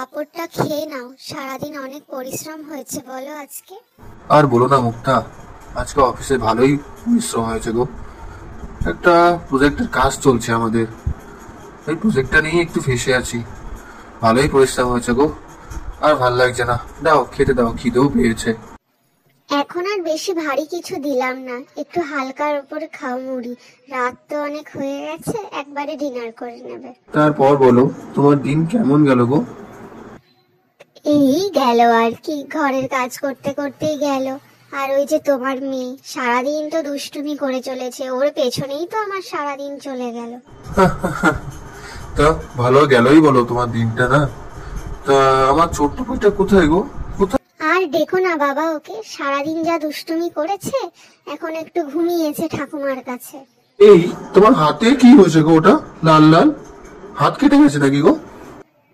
পাঁপড়টা খেয়ে নাও, সারাদিন অনেক পরিশ্রম হয়েছে বলো আজকে। আর বলো না মুক্তা, আজকে অফিসে ভালোই পরিশ্রম হয়েছে গো। একটা প্রজেক্টের কাজ চলছে আমাদের, এই প্রজেক্টটা নিয়ে একটু ফেঁসে আছি। ভালোই পরিশ্রম হয়েছে গো, আর ভাল লাগছে না। দাও খেতে দাও, খিদেও পেয়েছে। এখন আর বেশি ভারী কিছু দিলাম না, একটু হালকার উপরে খাও মুড়ি। রাত তো অনেক হয়ে গেছে, একবারে ডিনার করে নেবে। তারপর বলো, তোমার দিন কেমন গেল গো? এই গেল আর কি, ঘরের কাজ করতে করতেই গেল। আর ওই যে তোমার মেয়ে সারাদিন তো দুষ্টুমি করে চলেছে, ওর পেছনেই তো আমার সারাদিন চলে গেল। তা ভালো গেলই বলো তোমার দিনটা, না? তা আমার ছোট্ট বইটা কোথায় গো? কোথায়? আর দেখো না বাবা, ওকে সারাদিন যা দুষ্টুমি করেছে, এখন একটু ঘুমিয়েছে ঠাকুমার কাছে। এই তোমার হাতে কি হয়েছে গো? ওটা লাল লাল, হাত কেটে গেছে নাকি গো?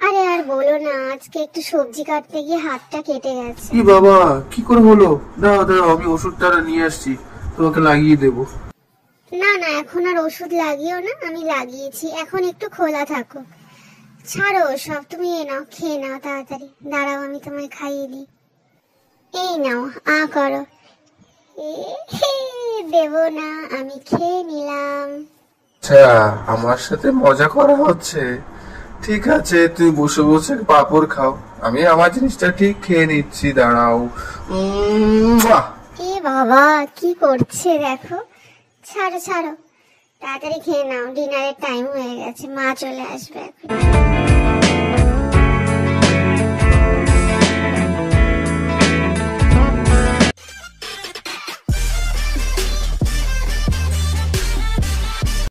আরে আর বলো না, আজকে একটু সবজি কাটতে গিয়ে হাতটা কেটে গেছে। কি বাবা, কি করে হলো? দাও দাও, আমি ওষুধটা নিয়ে আসছি, তোমাকে লাগিয়ে দেবো। না না, এখন আর ওষুধ লাগিও না, আমি লাগিয়েছি, এখন একটু খোলা থাকো। ছাড়ো সব, তুমি এ নাও, খেয়ে নাও তাড়াতাড়ি। দাঁড়াও আমি তোমায় খাইয়ে দিই। এই নাও, করো। এ, হে, দেবো না, আমি খেয়ে নিলাম। আচ্ছা, আমার সাথে মজা করা হচ্ছে। ঠিক আছে, তুমি বসে বসে পাঁপড় খাও, আমি আমার জিনিসটা ঠিক খেয়ে নিচ্ছি। দাঁড়াও। মুয়া। এ বাবা, কি করছে দেখো। ছাড়ো ছাড়ো, তাড়াতাড়ি খেয়ে নাও, ডিনারের টাইম হয়ে গেছে, মা চলে আসবে এখন।